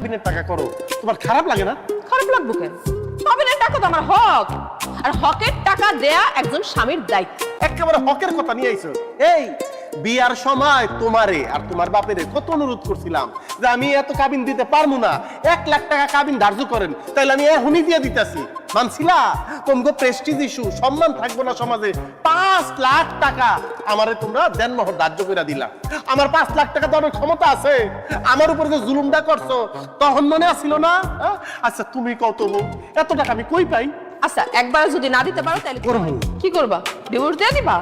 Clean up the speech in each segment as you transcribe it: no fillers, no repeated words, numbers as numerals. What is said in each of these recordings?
কাবিনের টাকা করো, তোমার খারাপ লাগে না? খারাপ লাগবে কেন? কাবিনের টাকা তো আমার হক, আর হকের টাকা দেয়া একজন স্বামীর দায়িত্ব। একেবারে হকের কথা নিয়ে আইছো। এই বিয়ার সময় তোমারে আর তোমার বাপেরে কত অনুরোধ করছিলাম যে আমি এত কাবিন দিতে পারবো না, 1 লাখ টাকা কাবিন ধার্য করেন, তাইলে আমি এখনই দিয়ে দিতেছি। মানছিলা? তোমাকে প্রেস্টিজ ইস্যু, সম্মান থাকবো না সমাজে। 5 লাখ টাকা আমারে তোমরা দেনমোহর ধার্য করে দিলা। আমার 5 লাখ টাকা দেওয়ার ক্ষমতা আছে? আমার উপরে যে জুলুমটা করছো তখন মনে আসছিল না? আচ্ছা তুমি কত এত টাকা আমি কই পাই? আচ্ছা একবার যদি না দিতে পারো তাহলে করবো। কি করবা? ডিভোর্স দিয়ে দিবা?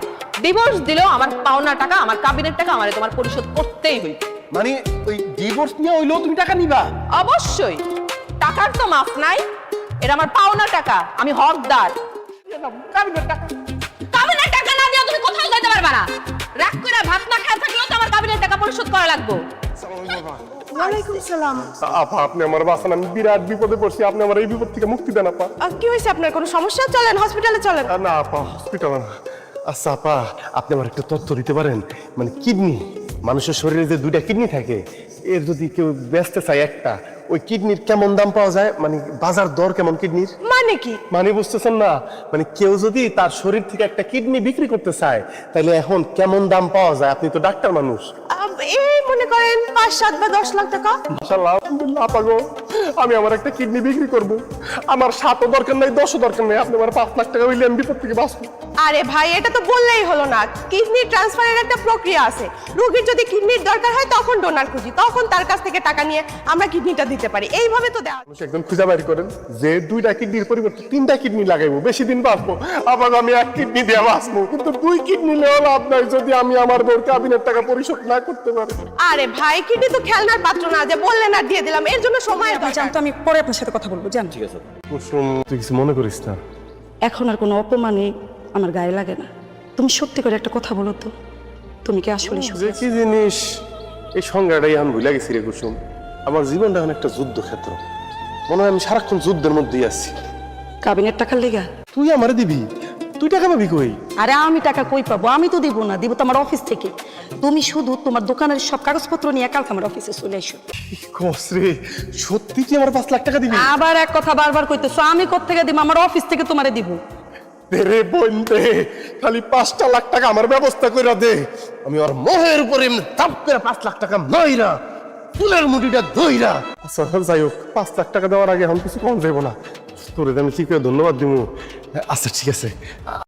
ডিভোর্স দিলেও আমার পাওনা টাকা, আমার কাবিনের টাকা আমারে তোমার পরিশোধ করতেই হইবে। মানে ওই ডিভোর্স নিয়ে হইলেও তুমি টাকা নিবা? অবশ্যই, টাকার তো মাফ নাই। এটা আমার পাওনা টাকা, আমি হকদার। কাবিনের টাকা কাবিনের টাকা না দিয়ে তুমি কোথাও যাইতে পারবা না। রাগ করে ভাত না খায় থাকলেও তো আমার কাবিনের টাকা পরিশোধ করা লাগবে। ওয়ালাইকুম সালাম। আপা আপনি আমার বাঁচান, আমি বিরাট বিপদে পড়ছি, আপনি আমার এই বিপদ থেকে মুক্তি দেন আপা। কি হয়েছে আপনার? কোনো সমস্যা? চলেন হসপিটালে চলেন। না আপা, হসপিটাল না। আচ্ছা আপা, আপনি আমার একটা তথ্য দিতে পারেন? মানে কিডনি, মানুষের শরীরে যে 2টা কিডনি থাকে, এর যদি কেউ বেচতে চায় একটা, ওই কিডনির কেমন দাম পাওয়া যায়? মানে বাজার দর কেমন কিডনির? মানে কি? মানে বুঝতেছেন না? মানে কেউ যদি তার শরীর থেকে একটা কিডনি বিক্রি করতে চায়, তাহলে এখন কেমন দাম পাওয়া যায়? আপনি তো ডাক্তার মানুষ। এই মনে করেন 5, 7 বা 10 লাখ টাকা। মাশাআল্লাহ, আলহামদুলিল্লাহ আপা গো, আমি আমার একটা কিডনি বিক্রি করব। আমার 7ও দরকার নাই, 10ও দরকার নাই, আপনি আমার 5 লাখ টাকা হইলে আমি বিপদ থেকে বাঁচবো। আরে ভাই, এটা তো বললেই হলো না। কিডনি ট্রান্সফারের একটা প্রক্রিয়া আছে। রোগীর যদি কিডনির দরকার হয় তখন ডোনার খুঁজি, তখন তার কাছ থেকে টাকা নিয়ে আমরা কিডনিটা দিতে পারি। এইভাবে তো দেওয়া। মানুষ একদম খুঁজে বাইর করেন যে 2টা কিডনির পরিবর্তে 3টা কিডনি লাগাইবো, বেশি দিন বাঁচবো। আবার আমি 1 কিডনি দিয়ে বাঁচবো, কিন্তু 2 কিডনি নেওয়া লাভ নাই যদি আমি আমার বোর কাবিনের টাকা পরিশোধ না করতে পারি। আরে ভাই, কিডনি তো খেলনার পাত্র না যে বললেন আর দিয়ে দিলাম। এর জন্য সময় জান দরকার। তো আমি পরে আপনার সাথে কথা বলবো, জান। কুসুম, তুই কিছু মনে করিস না। এখন আর কোনো অপমানই আমার গায়ে লাগে না। তুমি সত্যি করে একটা কথা বলো তো, তুমি কি আসলে যে কি জিনিস, এই সংজ্ঞাটাই আমি ভুলে গেছি রে কুসুম। আমার জীবনটা এখন একটা যুদ্ধক্ষেত্র, মনে হয় আমি সারাক্ষণ যুদ্ধের মধ্যেই আছি। কাবিনের টাকার লেগা? তুই আমারে দিবি? তুই টাকা পাবি কই? আরে আমি টাকা কই পাবো? আমি তো দিব না, দিব তো আমার অফিস থেকে। তুমি শুধু তোমার দোকানের সব কাগজপত্র নিয়ে কালকে আমার অফিসে চলে এসো। কস রে, সত্যি তুই আমার 5 লাখ টাকা দিবি? আবার এক কথা বারবার কইতেছো, আমি কোত্থেকে দিব? আমার অফিস থেকে তোমারে দিব। রে বোন দে, খালি 5টা লাখ টাকা আমার ব্যবস্থা করে দে। আমি ওর মোহের উপরে তাপ করে 5 লাখ টাকা নইরা ফুলের মুঠিটা ধইরা। আচ্ছা যাই হোক, 5 লাখ টাকা দেওয়ার আগে এখন কিছু কম যাইব না। তোরে আমি কি করে ধন্যবাদ দিব? আচ্ছা ঠিক আছে।